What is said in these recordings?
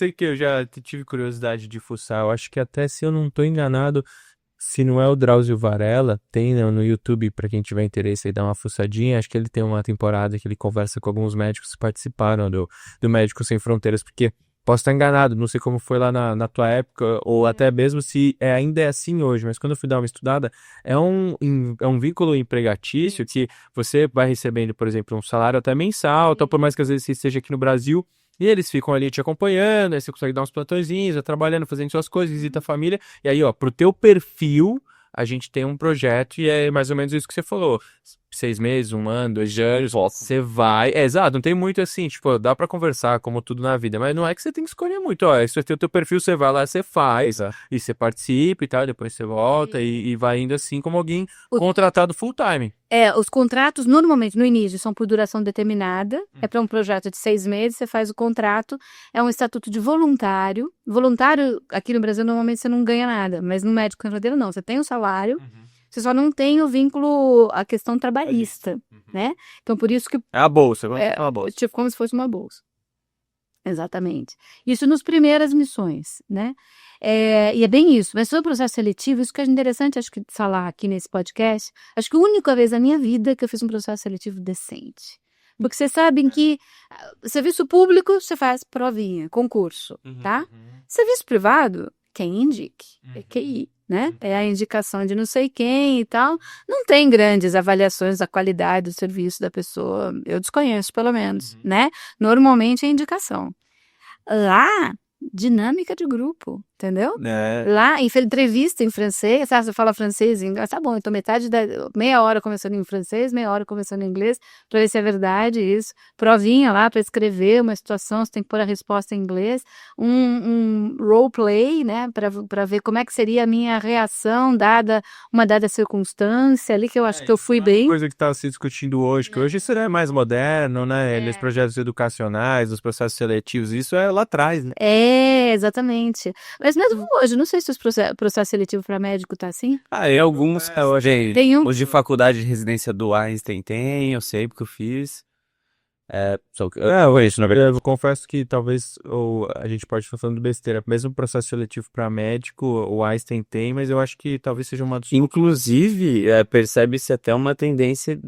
sei que eu já tive curiosidade de fuçar. Eu acho que até, se eu não tô enganado, se não é o Drauzio Varela, tem, né, no YouTube, pra quem tiver interesse aí, dar uma fuçadinha. Acho que ele tem uma temporada que ele conversa com alguns médicos que participaram do Médicos Sem Fronteiras, porque posso estar enganado, não sei como foi lá na tua época, ou até mesmo se ainda é assim hoje, mas quando eu fui dar uma estudada, é um vínculo empregatício que você vai recebendo, por exemplo, um salário até mensal, então por mais que às vezes você esteja aqui no Brasil, e eles ficam ali te acompanhando, aí você consegue dar uns plantõezinhos, vai trabalhando, fazendo suas coisas, visita a família, e aí, ó, pro teu perfil, a gente tem um projeto e é mais ou menos isso que você falou. 6 meses, 1 ano, 2 anos, você vai. Exato, não tem muito assim, tipo, dá pra conversar como tudo na vida, mas não é que você tem que escolher muito, ó. Se você tem o teu perfil, você vai lá, você faz, Exato. e você participa e tal, depois você volta e vai indo assim como alguém O- contratado full time. Os contratos, normalmente, no início, são por duração determinada. É para um projeto de 6 meses, você faz o contrato. É um estatuto de voluntário. Voluntário, aqui no Brasil, normalmente você não ganha nada. Mas no Médico Sem Fronteira, não. Você tem o salário, você só não tem o vínculo, a questão trabalhista, né? Então, por isso que É a bolsa, é é uma bolsa. tipo como se fosse uma bolsa. Exatamente. Isso nas primeiras missões, né? E é bem isso. Mas sobre o processo seletivo, isso que é interessante, acho que falar aqui nesse podcast, acho que a única vez na minha vida que eu fiz um processo seletivo decente. Porque vocês sabem que serviço público, você faz provinha, concurso, tá? Serviço privado, quem indique, é QI, né? É a indicação de não sei quem e tal. Não tem grandes avaliações da qualidade do serviço da pessoa, eu desconheço pelo menos, né? Normalmente é indicação. Lá, dinâmica de grupo, entendeu? Lá, entrevista em francês, você fala francês e inglês, tá bom, então meia hora começando em francês, meia hora começando em inglês, pra ver se é verdade isso. Provinha lá pra escrever uma situação, você tem que pôr a resposta em inglês. Um role play, né, pra ver como é que seria a minha reação dada uma dada circunstância ali, que eu acho que eu fui bem. Coisa que está se discutindo hoje, que hoje isso é mais moderno, né? Nos projetos educacionais, os processos seletivos, isso é lá atrás, né? Exatamente. Mas mesmo hoje, não sei se os processo seletivo para médico tá assim. E alguns, hoje, Tem um. os de faculdade de residência do Einstein tem, eu sei porque eu fiz. Só que, Isso, na verdade, eu confesso que talvez a gente pode estar falando besteira. Mesmo o processo seletivo para médico, o Einstein tem, mas eu acho que talvez seja uma dos. inclusive, percebe-se até uma tendência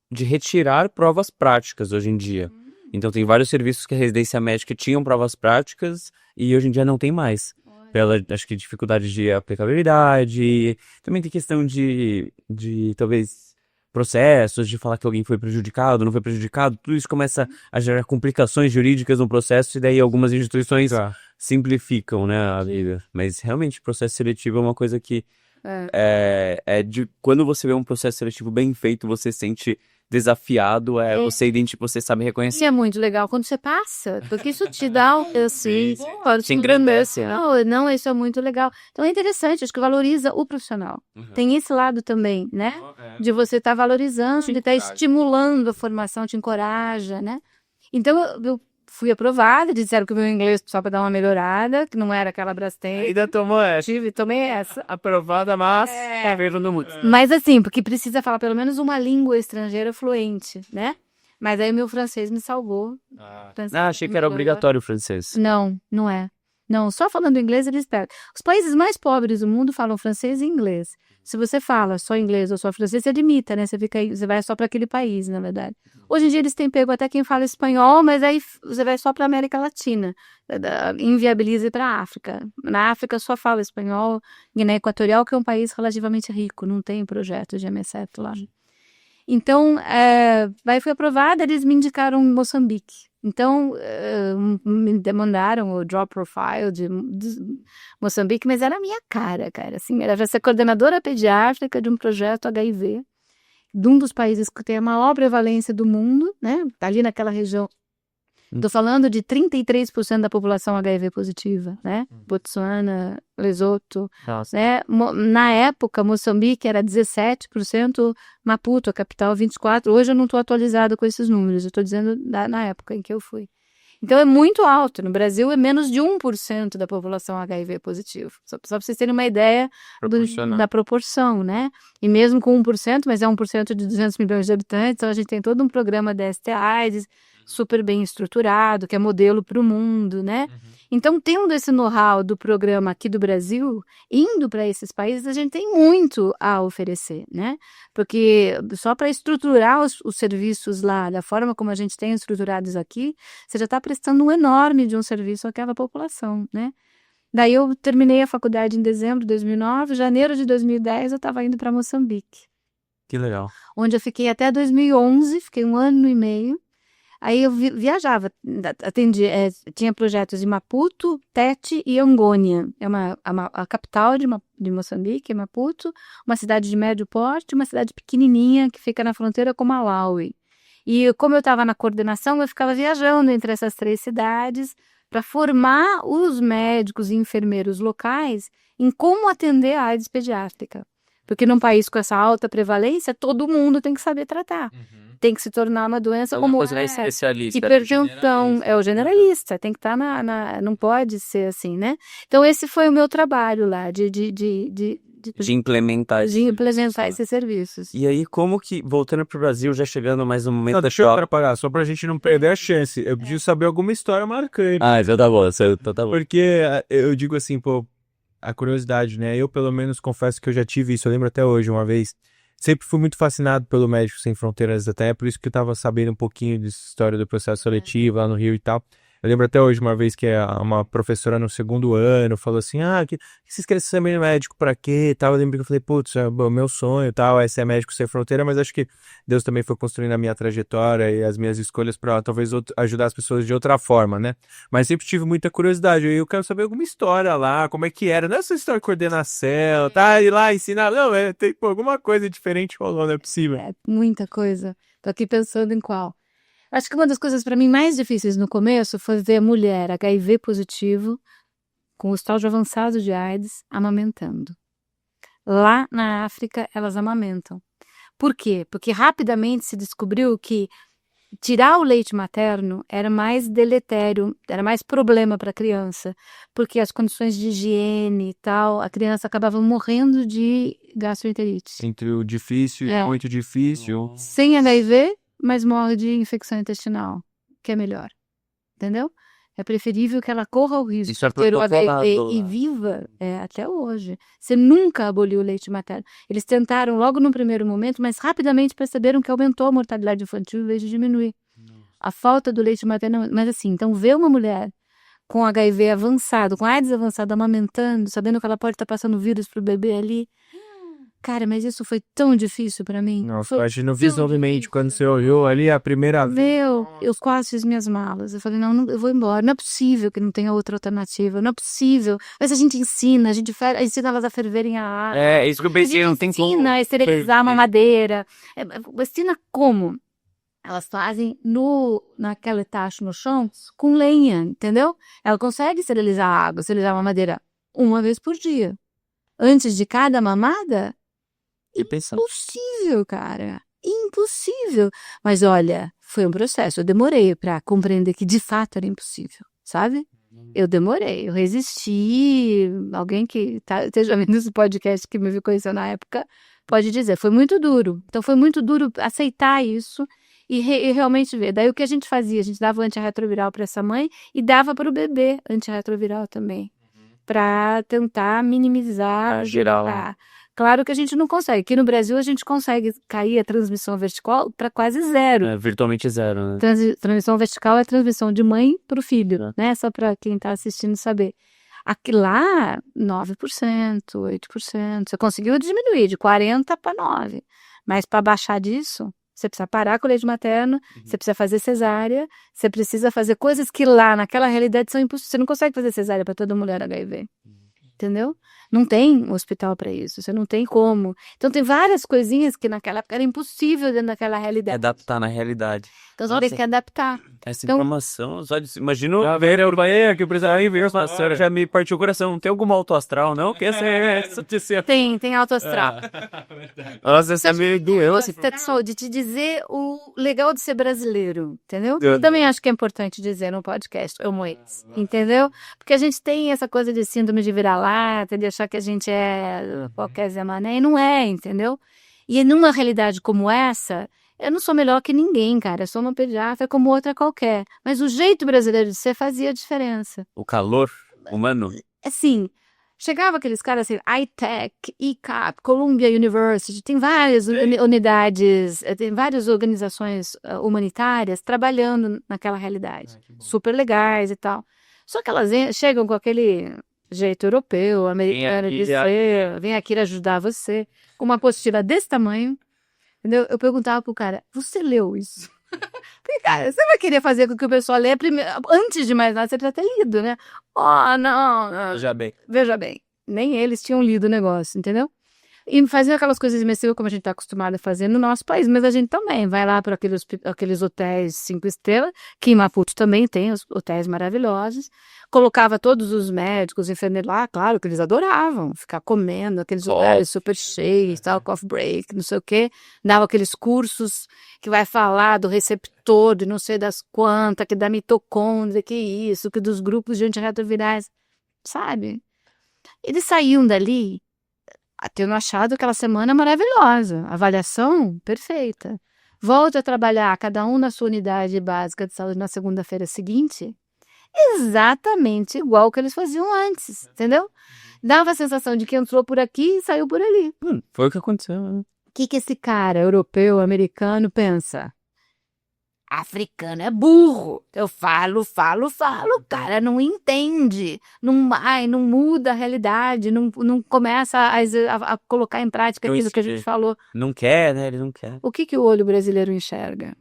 de retirar provas práticas hoje em dia. Então, tem vários serviços que a residência médica tinham provas práticas e hoje em dia não tem mais. Pela, acho que, dificuldade de aplicabilidade. Também tem questão de talvez, processos, de falar que alguém foi prejudicado, não foi prejudicado. Tudo isso começa a gerar complicações jurídicas no processo e daí algumas instituições simplificam, né, a vida. Mas, realmente, o processo seletivo é uma coisa que quando você vê um processo seletivo bem feito, você sente desafiado, você sabe reconhecer. Isso é muito legal quando você passa, porque isso te dá assim, Te engrandece, né? Não, isso é muito legal. Então é interessante, acho que valoriza o profissional. Tem esse lado também, né? De você estar valorizando, de estar estimulando a formação, te encoraja, né? Então eu fui aprovada, disseram que o meu inglês só para dar uma melhorada, que não era aquela Brastemp. Ainda tomou essa. Tomei essa. Aprovada, mas Veio no mundo. Mas assim, porque precisa falar pelo menos uma língua estrangeira fluente, né? Mas aí o meu francês me salvou. Achei que era obrigatório o francês. Não, não é. Não, só falando inglês eles pegam. Os países mais pobres do mundo falam francês e inglês. Se você fala só inglês ou só francês, você limita, né? Você vai só para aquele país, na verdade. Hoje em dia eles têm pego até quem fala espanhol, mas aí você vai só para América Latina. Inviabiliza para a África. Na África só fala espanhol. Guiné Equatorial, que é um país relativamente rico, não tem projeto de MSF lá. Então, fui aprovada, eles me indicaram Moçambique. Então, me demandaram o job profile de Moçambique, mas era a minha cara, assim, era ser coordenadora pediátrica de um projeto HIV, de um dos países que tem a maior prevalência do mundo, né, ali naquela região. Estou falando de 33% da população HIV positiva, né? Botsuana, Lesoto, né? Na época, Moçambique era 17%, Maputo, a capital, 24%. Hoje eu não estou atualizada com esses números, eu estou dizendo na época em que eu fui. Então é muito alto. No Brasil é menos de 1% da população HIV positiva. Só para vocês terem uma ideia da proporção, né? E mesmo com 1%, mas é 1% de 200 milhões de habitantes, então a gente tem todo um programa da STIs, super bem estruturado, que é modelo para o mundo, né? Então, tendo esse know-how do programa aqui do Brasil, indo para esses países, a gente tem muito a oferecer, né? Porque só para estruturar os serviços lá, da forma como a gente tem estruturados aqui, você já está prestando um enorme de um serviço àquela população, né? Daí eu terminei a faculdade em dezembro de 2009, janeiro de 2010 eu estava indo para Moçambique, Que legal. onde eu fiquei até 2011, fiquei 1 ano e meio. Aí eu viajava, tinha projetos em Maputo, Tete e Angônia. É a capital de Moçambique, é Maputo, uma cidade de médio porte, uma cidade pequenininha que fica na fronteira com Malawi. E como eu estava na coordenação, eu ficava viajando entre essas 3 cidades para formar os médicos e enfermeiros locais em como atender a AIDS pediátrica. Porque num país com essa alta prevalência, todo mundo tem que saber tratar. Tem que se tornar uma doença como é especialista. hipertensão, é o generalista, tem que estar não pode ser assim, né? Então esse foi o meu trabalho lá, de implementar esses serviços. E aí, como que, voltando pro Brasil, já chegando mais no momento Não, da deixa eu parar, só pra gente não perder a chance. Eu preciso saber alguma história marcante. então tá bom, então tá bom. Porque eu digo assim, pô, a curiosidade, né? Eu, pelo menos, confesso que eu já tive isso. Eu lembro até hoje, uma vez. Sempre fui muito fascinado pelo Médicos Sem Fronteiras, até por isso que eu tava sabendo um pouquinho dessa história do processo seletivo lá no Rio e tal. Eu lembro até hoje, uma vez que uma professora no 2º ano falou assim, que vocês querem ser médico pra quê? Tal. Eu lembro que eu falei, putz, é o meu sonho, tal, é ser médico sem fronteira, mas acho que Deus também foi construindo a minha trajetória e as minhas escolhas pra talvez ajudar as pessoas de outra forma, né? Mas sempre tive muita curiosidade, eu quero saber alguma história lá, como é que era, não é essa história de coordenação, tá? Ir lá ensinar, não, tem alguma coisa diferente rolou, não é possível. É, muita coisa. Tô aqui pensando em qual. Acho que uma das coisas para mim mais difíceis no começo foi ver a mulher HIV positivo, com o estágio avançado de AIDS, amamentando. Lá na África, elas amamentam. Por quê? Porque rapidamente se descobriu que tirar o leite materno era mais deletério, era mais problema para a criança, porque as condições de higiene e tal, a criança acabava morrendo de gastroenterite. Entre o difícil e muito difícil. Sem HIV, mas morre de infecção intestinal, que é melhor, entendeu? É preferível que ela corra o risco Isso é de ter o protocolado, HIV e né? viva até hoje. Você nunca aboliu o leite materno. Eles tentaram logo no primeiro momento, mas rapidamente perceberam que aumentou a mortalidade infantil em vez de diminuir. A falta do leite materno, mas assim, então ver uma mulher com HIV avançado, com AIDS avançado, amamentando, sabendo que ela pode estar passando vírus pro bebê ali. Cara, mas isso foi tão difícil pra mim. Nossa, imagina visualmente quando você olhou ali a primeira vez. Eu quase fiz minhas malas. Eu falei, não, eu vou embora. Não é possível que não tenha outra alternativa. Não é possível. Mas a gente ensina, ensina elas a ferverem a água. É, isso que eu pensei, não tem como. Ensina a esterilizar uma madeira. Ensina como. Elas fazem naquela taxa no chão com lenha, entendeu? Ela consegue esterilizar a água, esterilizar uma madeira 1 vez por dia. Antes de cada mamada, impossível, cara. Impossível. Mas olha, foi um processo. Eu demorei para compreender que de fato era impossível, sabe? Eu demorei, eu resisti. Alguém que esteja vendo esse podcast que me conheceu na época pode dizer, foi muito duro. Então foi muito duro aceitar isso e realmente ver. Daí o que a gente fazia? A gente dava o antirretroviral para essa mãe e dava para o bebê antirretroviral também, para tentar minimizar geral. Claro que a gente não consegue. Aqui no Brasil a gente consegue cair a transmissão vertical para quase zero. É virtualmente zero, né? Transmissão vertical é transmissão de mãe para o filho, né? Só para quem está assistindo saber. Aqui lá, 9%, 8%. Você conseguiu diminuir de 40 para 9. Mas para baixar disso, você precisa parar com o leite materno, você precisa fazer cesárea, você precisa fazer coisas que lá, naquela realidade, são impossíveis. Você não consegue fazer cesárea para toda mulher HIV. Entendeu? Não tem hospital para isso, você não tem como. Então tem várias coisinhas que naquela época era impossível dentro daquela realidade. Adaptar na realidade. Então você tem que adaptar. Essa Então, informação, só imagino. Eu falei que precisaria ver, senhora já me partiu o coração. Não tem alguma autoastral, não? Que essa é essa de ser. tem autoastral. Nossa, essa me doeu assim. De te dizer o legal de ser brasileiro, entendeu? Eu também acho que é importante dizer no podcast, entendeu? Porque a gente tem essa coisa de síndrome de vira-lata, de achar que a gente é qualquer Zé Mané, e não é, entendeu? E numa realidade como essa, Eu não sou melhor que ninguém, cara. Eu sou uma pediatra como outra qualquer. Mas o jeito brasileiro de ser fazia diferença. O calor humano. Assim, chegava aqueles caras assim, ITEC, ICAP, Columbia University, tem várias unidades, tem várias organizações humanitárias trabalhando naquela realidade. Super legais e tal. Só que elas chegam com aquele jeito europeu, americano, de ser, vem aqui ajudar você, com uma apostila desse tamanho. Entendeu? Eu perguntava pro cara, você leu isso? Porque, cara, você vai querer fazer com que o pessoal lê primeiro, antes de mais nada, você precisa ter lido, né? Oh, não. Veja bem. Nem eles tinham lido o negócio, entendeu? E fazer aquelas coisas imersivas como a gente está acostumado a fazer no nosso país, mas a gente também vai lá para aqueles hotéis 5 estrelas, que em Maputo também tem os hotéis maravilhosos, colocava todos os médicos, enfermeiros lá, claro que eles adoravam ficar comendo, aqueles hotéis super cheios, tal, coffee break, não sei o quê, dava aqueles cursos que vai falar do receptor, de não sei das quantas, que da mitocôndria, que isso, que dos grupos de antirretrovirais, sabe? Eles saíam dali tendo achado aquela semana maravilhosa, avaliação perfeita. Volta a trabalhar, cada um na sua unidade básica de saúde na segunda-feira seguinte, exatamente igual que eles faziam antes, entendeu? Dava a sensação de que entrou por aqui e saiu por ali. Foi o que aconteceu, né? O que esse cara europeu, americano, pensa? Africano é burro. Eu falo, o cara não entende, não muda a realidade, não começa a colocar em prática aquilo que a gente falou. Não quer, né? Ele não quer. O que o olho brasileiro enxerga?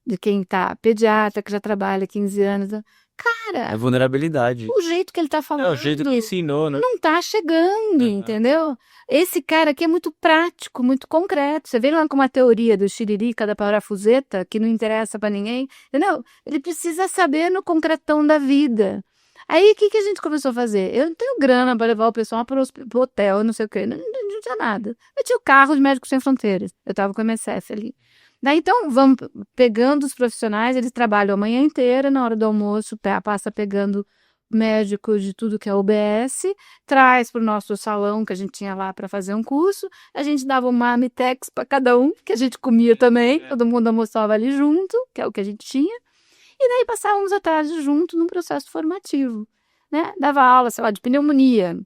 De quem tá pediatra, que já trabalha 15 anos. Cara, É vulnerabilidade. o jeito que ele tá falando. É o jeito que ensinou, né? Não tá chegando, entendeu? Esse cara aqui é muito prático, muito concreto. Você vê lá com uma teoria do xiririca, da parafuseta, que não interessa pra ninguém, entendeu? Ele precisa saber no concretão da vida. Aí, o que a gente começou a fazer? Eu não tenho grana para levar o pessoal pro hotel, não sei o quê. Não tinha nada. Eu tinha o carro de Médicos Sem Fronteiras. Eu tava com o MSF ali. Daí, então, vamos pegando os profissionais, eles trabalham a manhã inteira, na hora do almoço, passa pegando médicos de tudo que é UBS, traz para o nosso salão que a gente tinha lá para fazer um curso, a gente dava uma Amitex para cada um, que a gente comia também, todo mundo almoçava ali junto, que é o que a gente tinha, e daí passávamos a tarde junto num processo formativo, né? Dava aula, sei lá, de pneumonia,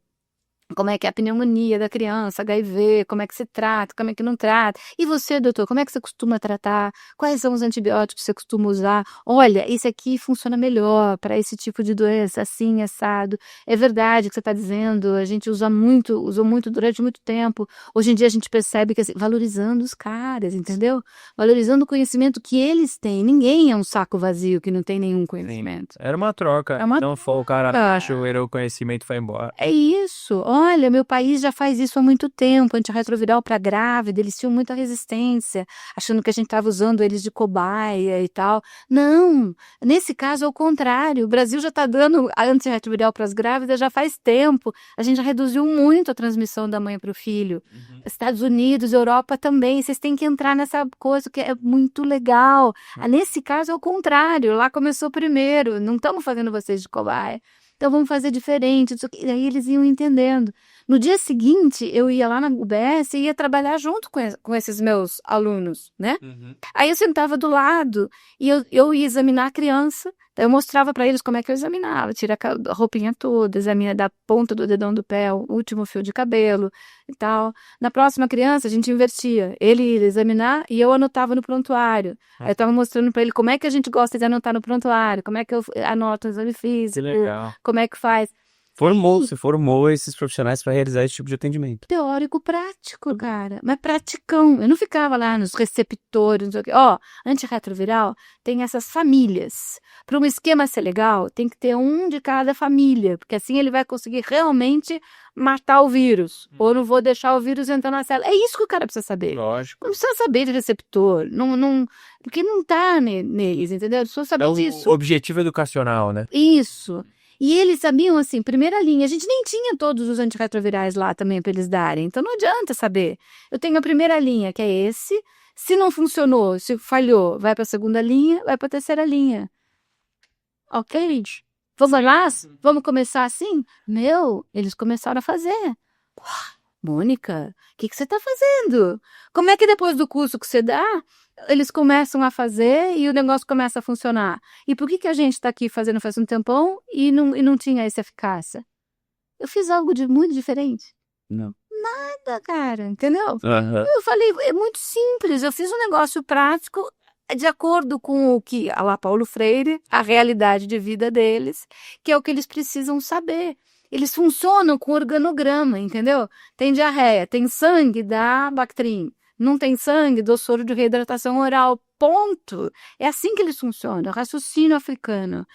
como é que é a pneumonia da criança, HIV, como é que se trata, como é que não trata. E você, doutor, como é que você costuma tratar? Quais são os antibióticos que você costuma usar? Olha, esse aqui funciona melhor para esse tipo de doença, assim, assado. É verdade o que você está dizendo, a gente usou muito durante muito tempo. Hoje em dia a gente percebe que, assim, valorizando os caras, entendeu? Valorizando o conhecimento que eles têm. Ninguém é um saco vazio que não tem nenhum conhecimento. Era uma troca. Não foi o cara cachoeira, o conhecimento foi embora. É isso. Olha, meu país já faz isso há muito tempo, antirretroviral para grávida, eles tinham muita resistência, achando que a gente estava usando eles de cobaia e tal. Não, nesse caso é o contrário, o Brasil já está dando antirretroviral para as grávidas já faz tempo, a gente já reduziu muito a transmissão da mãe para o filho. Estados Unidos, Europa também, vocês têm que entrar nessa coisa que é muito legal. Nesse caso é o contrário, lá começou primeiro, não estamos fazendo vocês de cobaia. Então, vamos fazer diferente. E aí eles iam entendendo. No dia seguinte, eu ia lá na UBS e ia trabalhar junto com esses meus alunos, né? Aí eu sentava do lado e eu ia examinar a criança. Então, eu mostrava para eles como é que eu examinava. Tira a roupinha toda, examina da ponta do dedão do pé, o último fio de cabelo e tal. Na próxima criança, a gente invertia. Ele ia examinar e eu anotava no prontuário. Aí eu estava mostrando para ele como é que a gente gosta de anotar no prontuário, como é que eu anoto o exame físico, Que legal. como é que faz. Você formou esses profissionais para realizar esse tipo de atendimento. Teórico prático, cara. Mas praticão. Eu não ficava lá nos receptores, não sei o quê. Antirretroviral tem essas famílias. Para um esquema ser legal, tem que ter um de cada família, porque assim ele vai conseguir realmente matar o vírus. Ou não vou deixar o vírus entrar na célula. É isso que o cara precisa saber. Lógico. Não precisa saber de receptor. Porque não tá neles, entendeu? Precisa saber disso. O objetivo educacional, né? Isso. E eles sabiam, assim, primeira linha. A gente nem tinha todos os antirretrovirais lá também para eles darem. Então não adianta saber. Eu tenho a primeira linha, que é esse. Se não funcionou, se falhou, vai para a segunda linha, vai para a terceira linha. Ok? Vamos lá? Vamos começar assim? Eles começaram a fazer. Mônica, o que você está fazendo? Como é que depois do curso que você dá, eles começam a fazer e o negócio começa a funcionar. E por que a gente está aqui fazendo faz um tempão e não tinha essa eficácia? Eu fiz algo de muito diferente. Não. Nada, cara, entendeu? Aham. Eu falei, é muito simples, eu fiz um negócio prático de acordo com o que, a lá Paulo Freire, a realidade de vida deles, que é o que eles precisam saber. Eles funcionam com organograma, entendeu? Tem diarreia, tem sangue, dá Bactrim. Não tem sangue, dou soro de reidratação oral. Ponto. É assim que eles funcionam, raciocínio africano.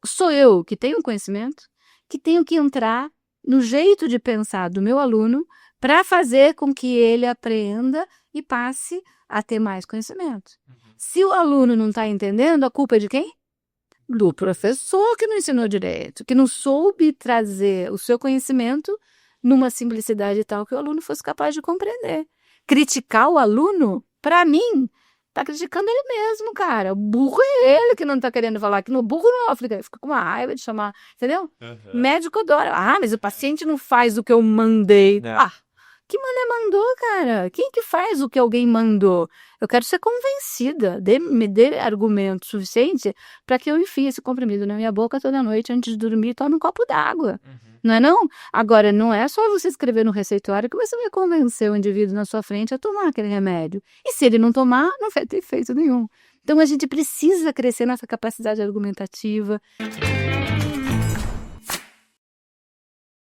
Sou eu que tenho conhecimento, que tenho que entrar no jeito de pensar do meu aluno para fazer com que ele aprenda e passe a ter mais conhecimento. Se o aluno não está entendendo, a culpa é de quem? Do professor que não ensinou direito, que não soube trazer o seu conhecimento numa simplicidade tal que o aluno fosse capaz de compreender. Criticar o aluno, para mim, tá criticando ele mesmo, cara. O burro é ele que não tá querendo falar, que no burro não fica com uma raiva de chamar, entendeu? Médico adora. Ah, mas o paciente não faz o que eu mandei. É. Ah, que mané mandou, cara? Quem que faz o que alguém mandou? Eu quero ser convencida. Me dê argumento suficiente para que eu enfie esse comprimido na minha boca toda noite antes de dormir e tome um copo d'água. Não é não? Agora, não é só você escrever no receituário que você vai convencer o indivíduo na sua frente a tomar aquele remédio. E se ele não tomar, não vai ter efeito nenhum. Então, a gente precisa crescer nessa capacidade argumentativa.